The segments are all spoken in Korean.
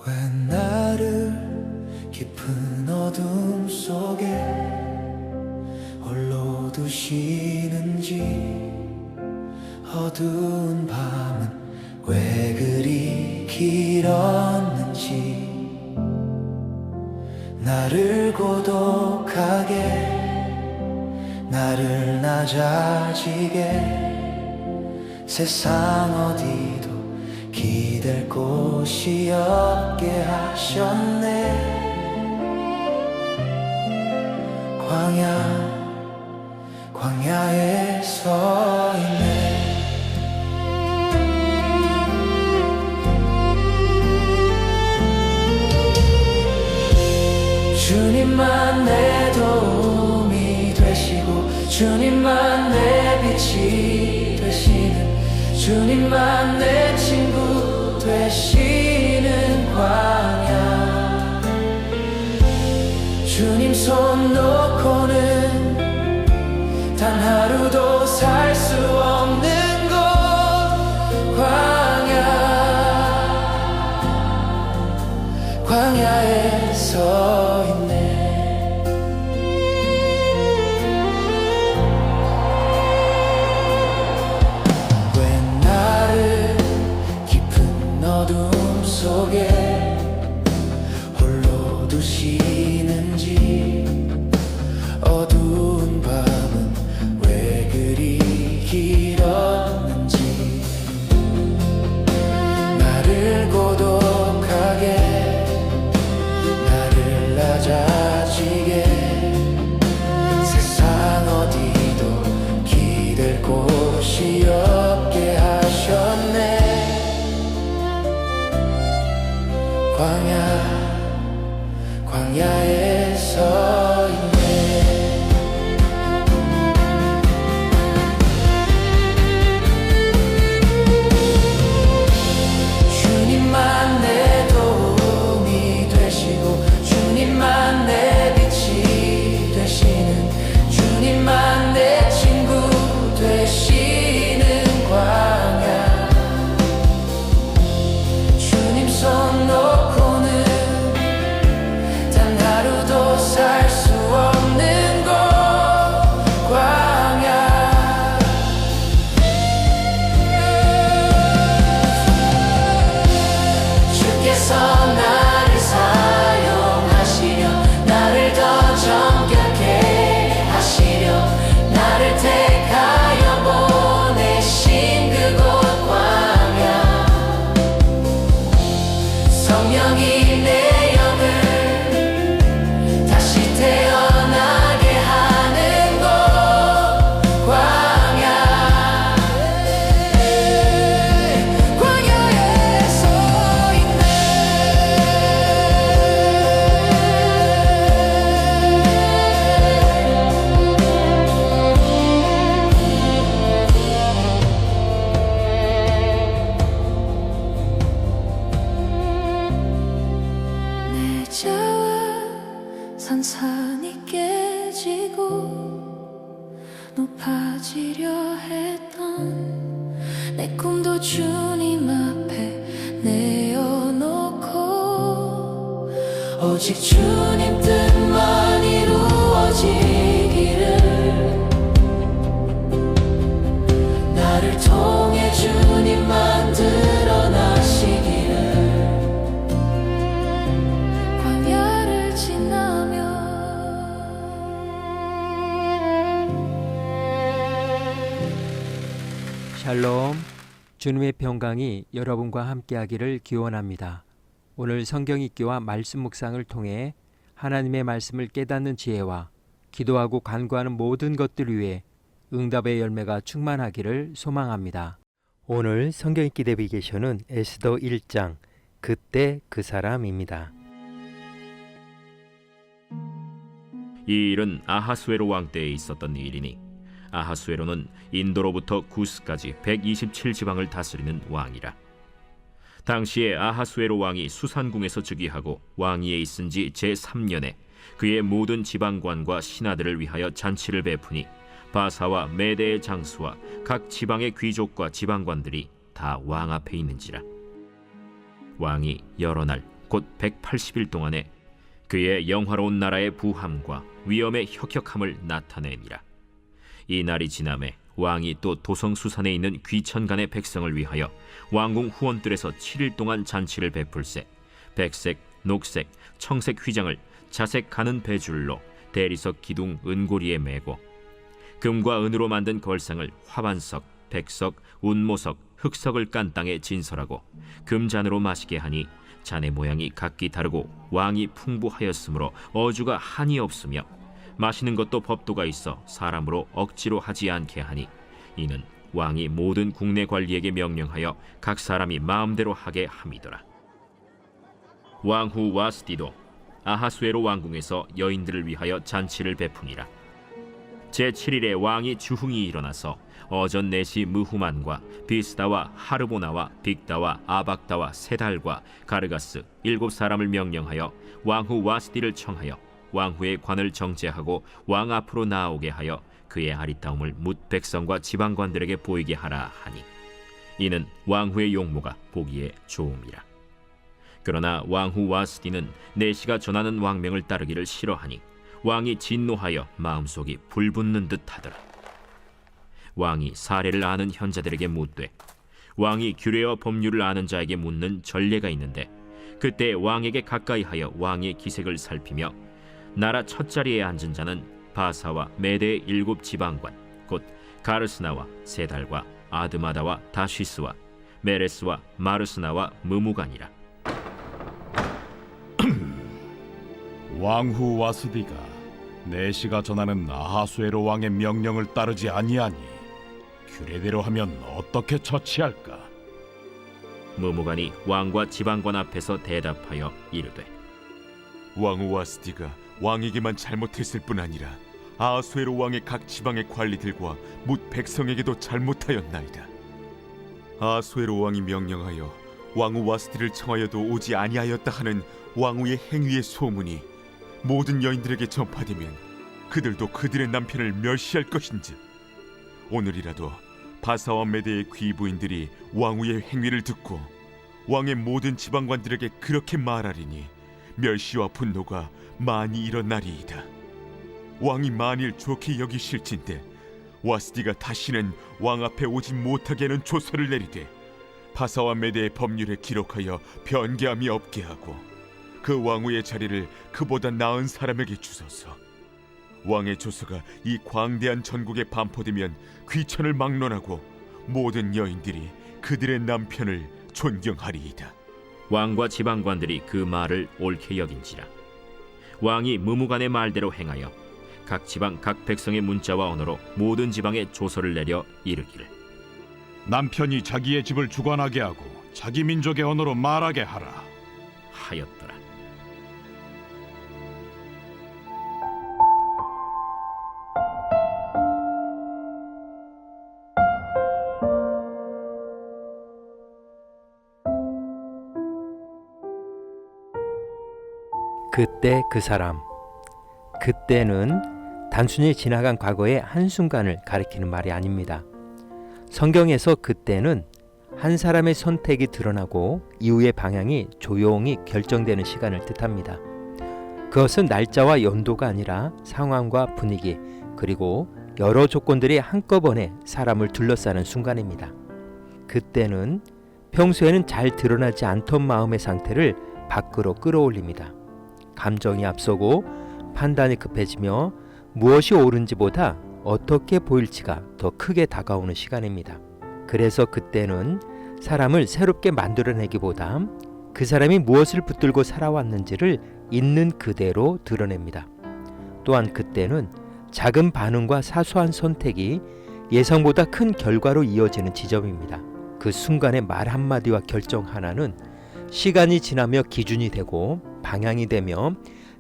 왜 나를 깊은 어둠 속에 홀로 두시는지, 어두운 밤은 왜 그리 길었는지, 나를 고독하게, 나를 낮아지게, 세상 어디도 기댈 곳이 없게 하셨네. 광야에 서 있네. 주님만 내 도움이 되시고, 주님만 내 빛이 되시는, 주님만 내 친구 되시는 광야. 주님 손 놓고는 단 하루도 살 수 없는 곳, 광야에 서 있네. 왜 나를 깊은 어둠 속에 홀로 두시는지, 어두운 밤은 왜 그리 길었는지, 나를 고독하게, 나를 낮아지게, 세상 어디도 기댈 곳이 없게 하셨네. 광야에 서 있네. 주님만 내 도움이 되시고, 주님만 내 빛이 되시는, 주님만 내 친구 되시는 광야. 주님 손 놓고는 단 하루도 살 수 없는 곳, 광야. 주께서 나를 사용하시려, 나를 더 정결케 하시려, 나를 택하여 보내신 그곳 광야. 성령이 내 영을 다시 태어나게 하는 곳, 광야에 서 있네. 내 자와 산산이 깨지고 높아지려 했던 내 꿈도 주님 앞에 내어놓고, 오직 주님 뜻만 이루어지기를, 나를 통해 주님만 드러나시기를. 광야를 지나며 샬롬, 주님의 평강이 여러분과 함께하기를 기원합니다. 오늘 성경 읽기와 말씀 묵상을 통해 하나님의 말씀을 깨닫는 지혜와 기도하고 간구하는 모든 것들 위해 응답의 열매가 충만하기를 소망합니다. 오늘 성경 읽기 내비게이션은 에스더 1장 그때 그 사람입니다. 이 일은 아하수에로 왕 때에 있었던 일이니, 아하수에로는 인도로부터 구스까지 127지방을 다스리는 왕이라. 당시에 아하수에로 왕이 수산궁에서 즉위하고 왕위에 있은 지 제3년에 그의 모든 지방관과 신하들을 위하여 잔치를 베푸니 바사와 메대의 장수와 각 지방의 귀족과 지방관들이 다 왕 앞에 있는지라. 왕이 여러 날 곧 180일 동안에 그의 영화로운 나라의 부함과 위엄의 혁혁함을 나타내니라. 이 날이 지남에 왕이 또 도성수산에 있는 귀천간의 백성을 위하여 왕궁 후원들에서 7일 동안 잔치를 베풀세 백색, 녹색, 청색 휘장을 자색 가는 배줄로 대리석 기둥 은고리에 매고 금과 은으로 만든 걸상을 화반석, 백석, 운모석, 흑석을 깐 땅에 진설하고 금잔으로 마시게 하니 잔의 모양이 각기 다르고 왕이 풍부하였으므로 어주가 한이 없으며 마시는 것도 법도가 있어 사람으로 억지로 하지 않게 하니 이는 왕이 모든 국내 관리에게 명령하여 각 사람이 마음대로 하게 함이더라. 왕후 와스디도 아하수에로 왕궁에서 여인들을 위하여 잔치를 베푸니라. 제7일에 왕이 주흥이 일어나서 어전 내시 무후만과 비스다와 하르보나와 빅다와 아박다와 세달과 가르가스 7사람을 명령하여 왕후 와스디를 청하여 왕후의 관을 정제하고 왕 앞으로 나오게 하여 그의 아리따움을 뭇 백성과 지방관들에게 보이게 하라 하니 이는 왕후의 용모가 보기에 좋음이라. 그러나 왕후 와스디는 내시가 전하는 왕명을 따르기를 싫어하니 왕이 진노하여 마음속이 불붙는 듯 하더라. 왕이 사례를 아는 현자들에게 묻되 왕이 규례와 법률을 아는 자에게 묻는 전례가 있는데 그때 왕에게 가까이하여 왕의 기색을 살피며 나라 첫자리에 앉은 자는 바사와 메대의 7 지방관 곧 가르스나와 세달과 아드마다와 다시스와 메레스와 마르스나와 무무간이라. 왕후 와스디가 내시가 전하는 아하수에로 왕의 명령을 따르지 아니하니 규례대로 하면 어떻게 처치할까? 무무간이 왕과 지방관 앞에서 대답하여 이르되 왕후 와스디가 왕에게만 잘못했을 뿐 아니라 아하수에로 왕의 각 지방의 관리들과 뭇 백성에게도 잘못하였나이다. 아하수에로 왕이 명령하여 왕후 와스디를 청하여도 오지 아니하였다 하는 왕후의 행위의 소문이 모든 여인들에게 전파되면 그들도 그들의 남편을 멸시할 것인즉 오늘이라도 바사와 메대의 귀부인들이 왕후의 행위를 듣고 왕의 모든 지방관들에게 그렇게 말하리니 멸시와 분노가 많이 일어나리이다. 왕이 만일 좋게 여기실진데 와스디가 다시는 왕 앞에 오지 못하게 하는 조서를 내리되 바사와 메대의 법률에 기록하여 변개함이 없게 하고 그 왕후의 자리를 그보다 나은 사람에게 주소서. 왕의 조서가 이 광대한 전국에 반포되면 귀천을 막론하고 모든 여인들이 그들의 남편을 존경하리이다. 왕과 지방관들이 그 말을 옳게 여긴지라. 왕이 무무간의 말대로 행하여 각 지방 각 백성의 문자와 언어로 모든 지방에 조서를 내려 이르기를 남편이 자기의 집을 주관하게 하고 자기 민족의 언어로 말하게 하라 하였더라. 그때 그 사람, 그때는 단순히 지나간 과거의 한순간을 가리키는 말이 아닙니다. 성경에서 그때는 한 사람의 선택이 드러나고 이후의 방향이 조용히 결정되는 시간을 뜻합니다. 그것은 날짜와 연도가 아니라 상황과 분위기 그리고 여러 조건들이 한꺼번에 사람을 둘러싸는 순간입니다. 그때는 평소에는 잘 드러나지 않던 마음의 상태를 밖으로 끌어올립니다. 감정이 앞서고 판단이 급해지며 무엇이 옳은지보다 어떻게 보일지가 더 크게 다가오는 시간입니다. 그래서 그때는 사람을 새롭게 만들어내기보다 그 사람이 무엇을 붙들고 살아왔는지를 있는 그대로 드러냅니다. 또한 그때는 작은 반응과 사소한 선택이 예상보다 큰 결과로 이어지는 지점입니다. 그 순간의 말 한마디와 결정 하나는 시간이 지나며 기준이 되고 방향이 되며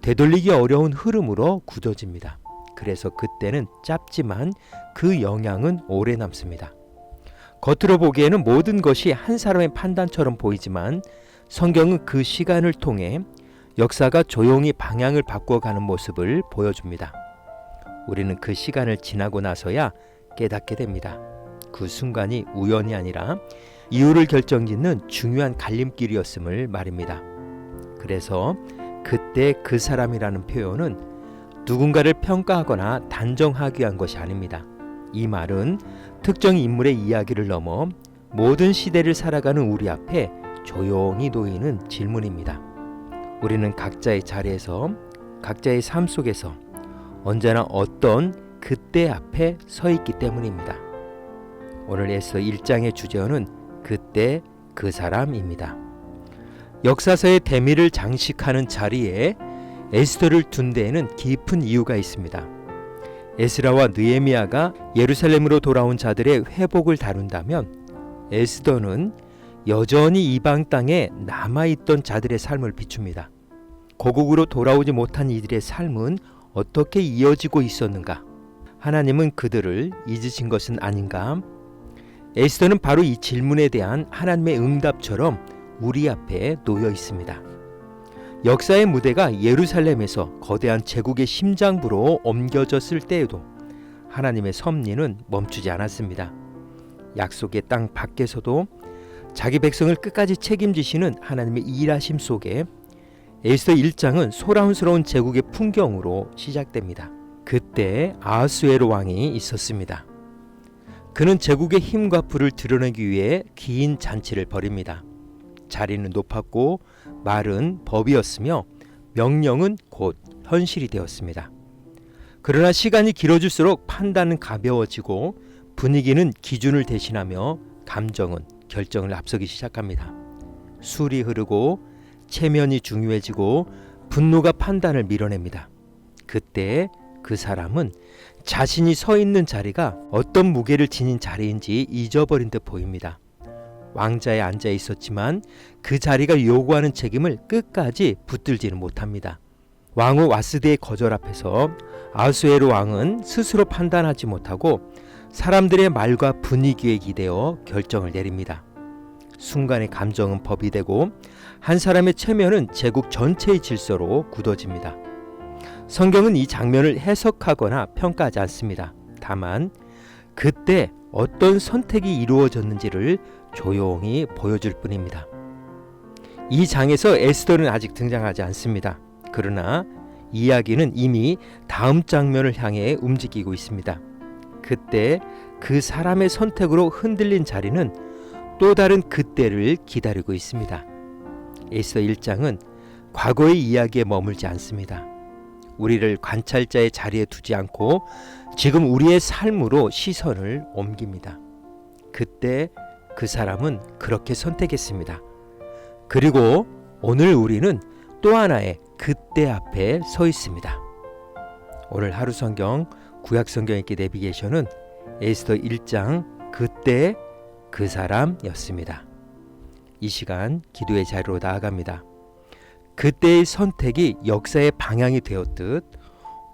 되돌리기 어려운 흐름으로 굳어집니다. 그래서 그때는 짧지만 그 영향은 오래 남습니다. 겉으로 보기에는 모든 것이 한 사람의 판단처럼 보이지만 성경은 그 시간을 통해 역사가 조용히 방향을 바꿔가는 모습을 보여줍니다. 우리는 그 시간을 지나고 나서야 깨닫게 됩니다. 그 순간이 우연이 아니라 이유를 결정짓는 중요한 갈림길이었음을 말입니다. 그래서 그때 그 사람이라는 표현은 누군가를 평가하거나 단정하기 위한 것이 아닙니다. 이 말은 특정 인물의 이야기를 넘어 모든 시대를 살아가는 우리 앞에 조용히 놓이는 질문입니다. 우리는 각자의 자리에서 각자의 삶 속에서 언제나 어떤 그때 앞에 서 있기 때문입니다. 오늘 에스더 1장의 주제어는 그때 그 사람입니다. 역사서의 대미를 장식하는 자리에 에스더를 둔 데에는 깊은 이유가 있습니다. 에스라와 느헤미야가 예루살렘으로 돌아온 자들의 회복을 다룬다면 에스더는 여전히 이방 땅에 남아있던 자들의 삶을 비춥니다. 고국으로 돌아오지 못한 이들의 삶은 어떻게 이어지고 있었는가? 하나님은 그들을 잊으신 것은 아닌가? 에스더는 바로 이 질문에 대한 하나님의 응답처럼 우리 앞에 놓여 있습니다. 역사의 무대가 예루살렘에서 거대한 제국의 심장부로 옮겨졌을 때에도 하나님의 섭리는 멈추지 않았습니다. 약속의 땅 밖에서도 자기 백성을 끝까지 책임지시는 하나님의 일하심 속에 에스더 1장은 소란스러운 제국의 풍경으로 시작됩니다. 그때 아하수에로 왕이 있었습니다. 그는 제국의 힘과 부를 드러내기 위해 긴 잔치를 벌입니다. 자리는 높았고 말은 법이었으며 명령은 곧 현실이 되었습니다. 그러나 시간이 길어질수록 판단은 가벼워지고 분위기는 기준을 대신하며 감정은 결정을 앞서기 시작합니다. 술이 흐르고 체면이 중요해지고 분노가 판단을 밀어냅니다. 그때 그 사람은 자신이 서 있는 자리가 어떤 무게를 지닌 자리인지 잊어버린 듯 보입니다. 왕자에 앉아 있었지만 그 자리가 요구하는 책임을 끝까지 붙들지는 못합니다. 왕후 와스디의 거절 앞에서 아하수에로 왕은 스스로 판단하지 못하고 사람들의 말과 분위기에 기대어 결정을 내립니다. 순간의 감정은 법이 되고 한 사람의 체면은 제국 전체의 질서로 굳어집니다. 성경은 이 장면을 해석하거나 평가하지 않습니다. 다만 그때 어떤 선택이 이루어졌는지를 조용히 보여줄 뿐입니다. 이 장에서 에스더는 아직 등장하지 않습니다. 그러나 이야기는 이미 다음 장면을 향해 움직이고 있습니다. 그때 그 사람의 선택으로 흔들린 자리는 또 다른 그때를 기다리고 있습니다. 에스더 1장은 과거의 이야기에 머물지 않습니다. 우리를 관찰자의 자리에 두지 않고 지금 우리의 삶으로 시선을 옮깁니다. 그때 그 사람은 그렇게 선택했습니다. 그리고 오늘 우리는 또 하나의 그때 앞에 서 있습니다. 오늘 하루 성경 구약 성경 읽기 내비게이션은 에스더 1장 그때 그 사람이었습니다. 이 시간 기도의 자리로 나아갑니다. 그때의 선택이 역사의 방향이 되었듯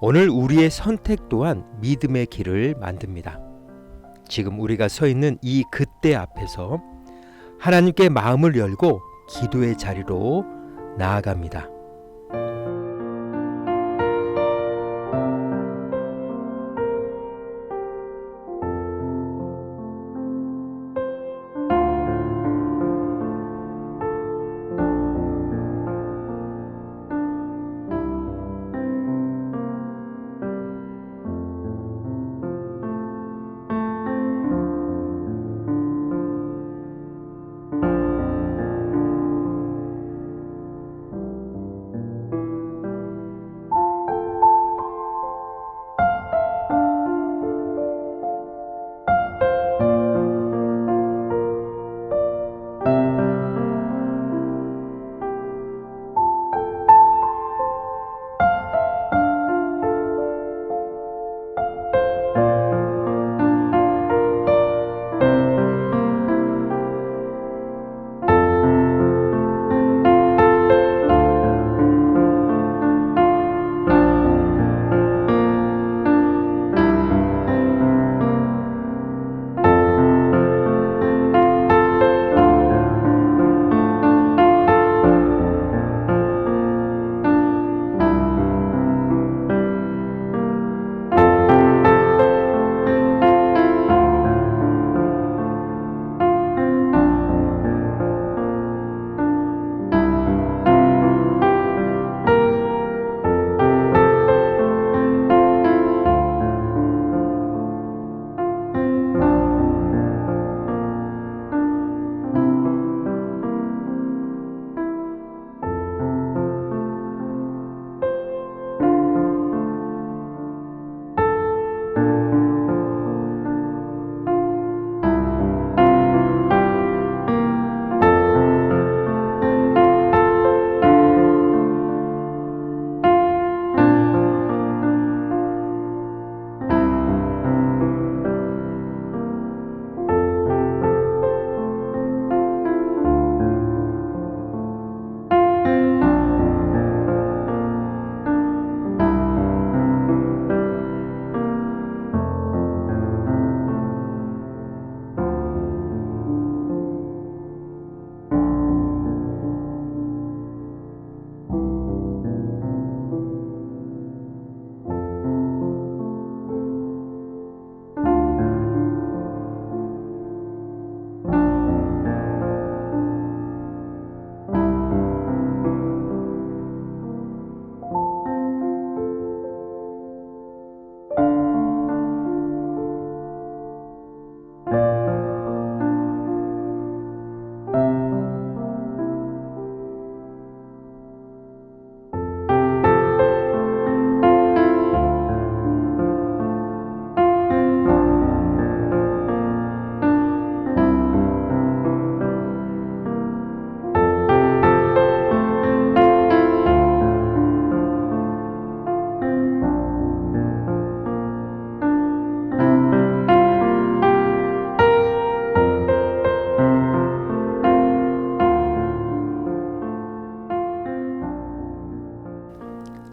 오늘 우리의 선택 또한 믿음의 길을 만듭니다. 지금 우리가 서 있는 이 그때 앞에서 하나님께 마음을 열고 기도의 자리로 나아갑니다.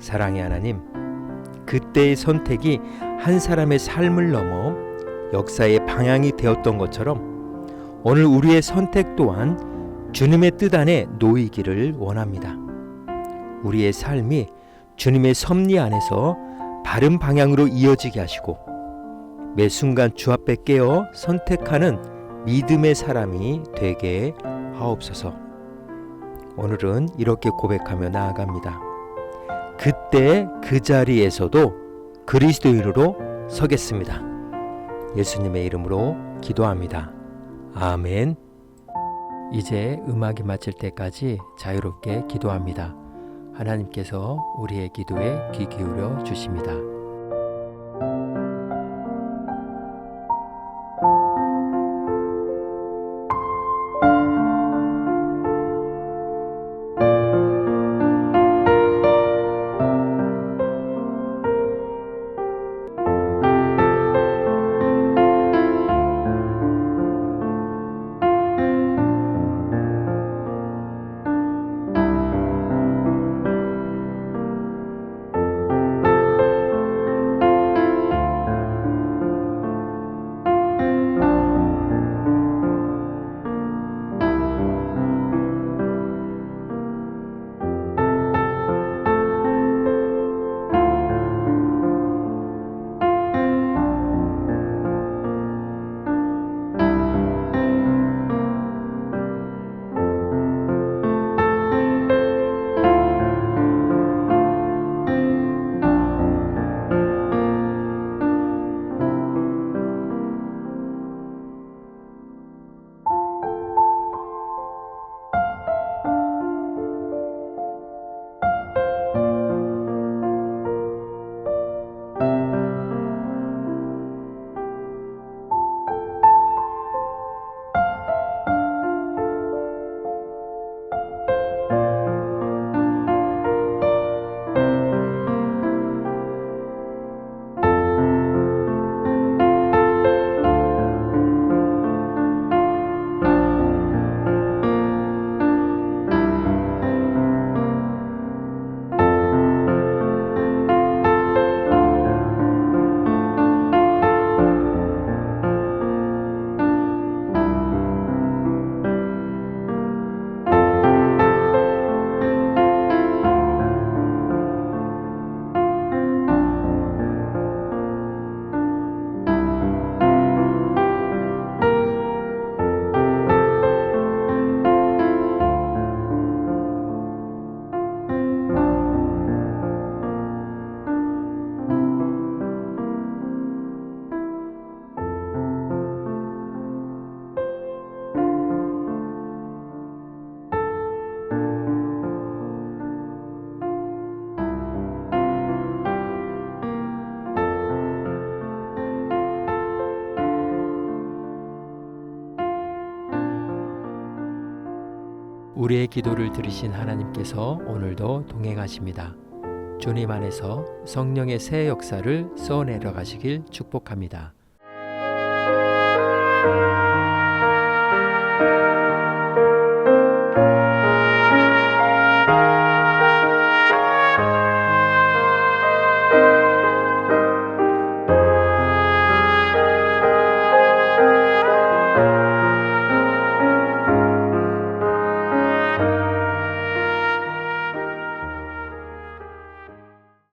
사랑의 하나님, 그때의 선택이 한 사람의 삶을 넘어 역사의 방향이 되었던 것처럼 오늘 우리의 선택 또한 주님의 뜻 안에 놓이기를 원합니다. 우리의 삶이 주님의 섭리 안에서 바른 방향으로 이어지게 하시고 매 순간 주 앞에 깨어 선택하는 믿음의 사람이 되게 하옵소서. 오늘은 이렇게 고백하며 나아갑니다. 그때 그 자리에서도 그리스도인으로 서겠습니다. 예수님의 이름으로 기도합니다. 아멘. 이제 음악이 마칠 때까지 자유롭게 기도합니다. 하나님께서 우리의 기도에 귀 기울여 주십니다. 우리의 기도를 들으신 하나님께서 오늘도 동행하십니다. 주님 안에서 성령의 새 역사를 써내려 가시길 축복합니다.